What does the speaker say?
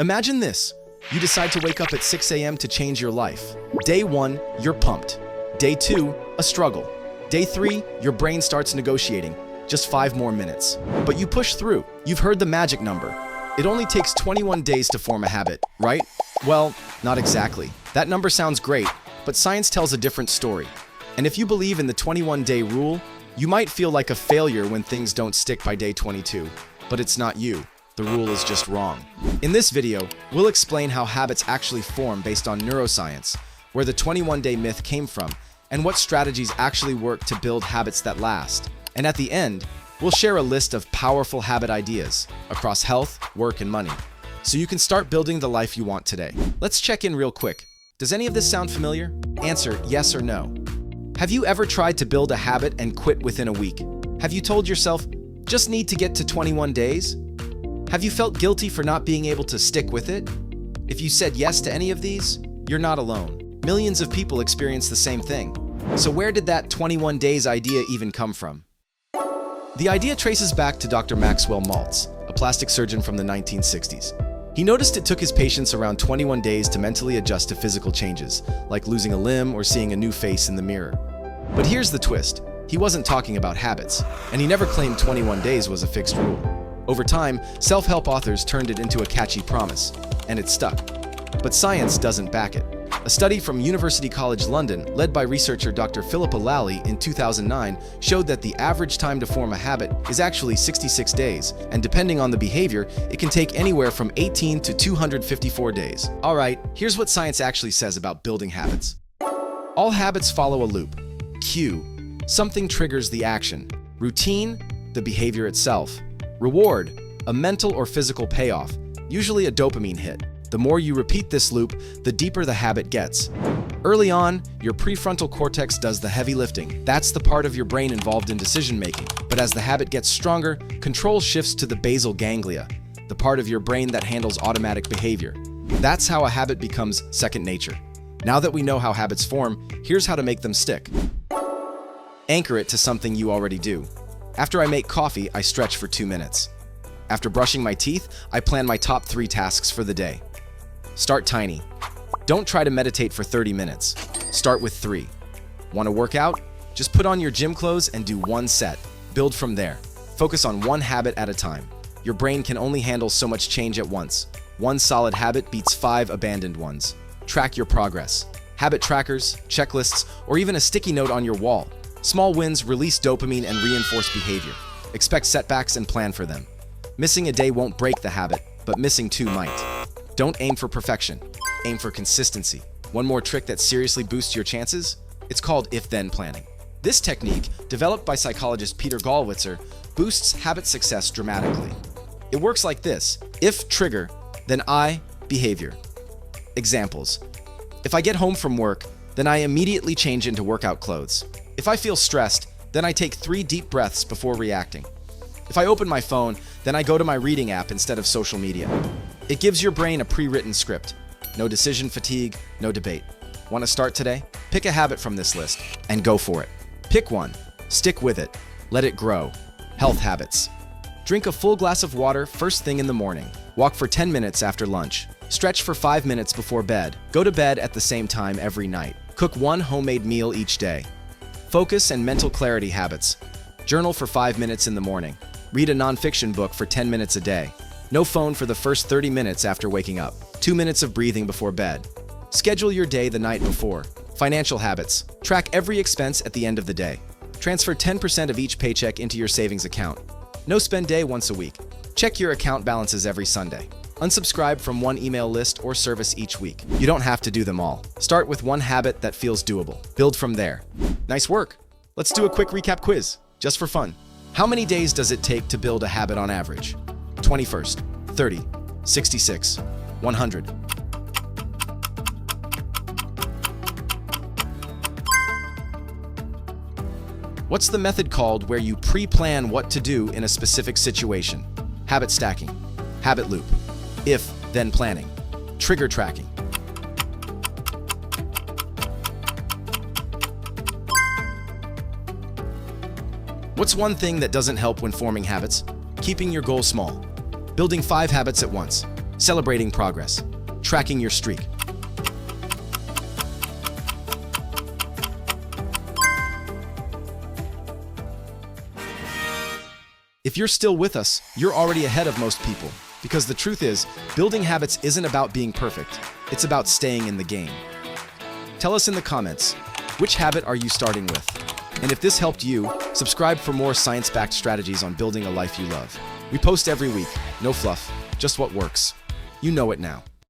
Imagine this. You decide to wake up at 6 a.m. to change your life. Day 1, you're pumped. Day 2, a struggle. Day 3, your brain starts negotiating. Just 5 more minutes. But you push through. You've heard the magic number. It only takes 21 days to form a habit, right? Well, not exactly. That number sounds great, but science tells a different story. And if you believe in the 21-day rule, you might feel like a failure when things don't stick by day 22. But it's not you. The rule is just wrong. In this video, we'll explain how habits actually form based on neuroscience, where the 21-day myth came from, and what strategies actually work to build habits that last. And at the end, we'll share a list of powerful habit ideas across health, work, and money, so you can start building the life you want today. Let's check in real quick. Does any of this sound familiar? Answer yes or no. Have you ever tried to build a habit and quit within a week? Have you told yourself, just need to get to 21 days? Have you felt guilty for not being able to stick with it? If you said yes to any of these, you're not alone. Millions of people experience the same thing. So where did that 21 days idea even come from? The idea traces back to Dr. Maxwell Maltz, a plastic surgeon from the 1960s. He noticed it took his patients around 21 days to mentally adjust to physical changes, like losing a limb or seeing a new face in the mirror. But here's the twist. He wasn't talking about habits, and he never claimed 21 days was a fixed rule. Over time, self-help authors turned it into a catchy promise, and it stuck. But science doesn't back it. A study from University College London, led by researcher Dr. Philippa Lally in 2009, showed that the average time to form a habit is actually 66 days, and depending on the behavior, it can take anywhere from 18 to 254 days. Alright, here's what science actually says about building habits. All habits follow a loop. Cue. Something triggers the action. Routine, the behavior itself. Reward, a mental or physical payoff, usually a dopamine hit. The more you repeat this loop, the deeper the habit gets. Early on, your prefrontal cortex does the heavy lifting. That's the part of your brain involved in decision-making. But as the habit gets stronger, control shifts to the basal ganglia, the part of your brain that handles automatic behavior. That's how a habit becomes second nature. Now that we know how habits form, here's how to make them stick. Anchor it to something you already do. After I make coffee, I stretch for 2 minutes. After brushing my teeth, I plan my top 3 tasks for the day. Start tiny. Don't try to meditate for 30 minutes. Start with 3. Want to work out? Just put on your gym clothes and do 1 set. Build from there. Focus on 1 habit at a time. Your brain can only handle so much change at once. 1 solid habit beats 5 abandoned ones. Track your progress. Habit trackers, checklists, or even a sticky note on your wall. Small wins release dopamine and reinforce behavior. Expect setbacks and plan for them. Missing a day won't break the habit, but missing 2 might. Don't aim for perfection. Aim for consistency. One more trick that seriously boosts your chances? It's called if-then planning. This technique, developed by psychologist Peter Gallwitzer, boosts habit success dramatically. It works like this. If trigger, then I behavior. Examples. If I get home from work, then I immediately change into workout clothes. If I feel stressed, then I take 3 deep breaths before reacting. If I open my phone, then I go to my reading app instead of social media. It gives your brain a pre-written script. No decision fatigue, no debate. Want to start today? Pick a habit from this list and go for it. Pick one. Stick with it. Let it grow. Health habits. Drink a full glass of water first thing in the morning. Walk for 10 minutes after lunch. Stretch for 5 minutes before bed. Go to bed at the same time every night. Cook 1 homemade meal each day. Focus and mental clarity habits. Journal for 5 minutes in the morning. Read a nonfiction book for 10 minutes a day. No phone for the first 30 minutes after waking up. 2 minutes of breathing before bed. Schedule your day the night before. Financial habits. Track every expense at the end of the day. Transfer 10% of each paycheck into your savings account. No spend day once a week. Check your account balances every Sunday. Unsubscribe from 1 email list or service each week. You don't have to do them all. Start with 1 habit that feels doable. Build from there. Nice work. Let's do a quick recap quiz, just for fun. How many days does it take to build a habit on average? 21st, 30, 66, 100. What's the method called where you pre-plan what to do in a specific situation? Habit stacking, habit loop, if-then planning, trigger tracking. What's one thing that doesn't help when forming habits? Keeping your goal small. Building 5 habits at once. celebrating progress, tracking your streak. If you're still with us, you're already ahead of most people. Because the truth is, building habits isn't about being perfect. It's about staying in the game. Tell us in the comments, which habit are you starting with? And if this helped you, subscribe for more science-backed strategies on building a life you love. We post every week. No fluff, just what works. You know it now.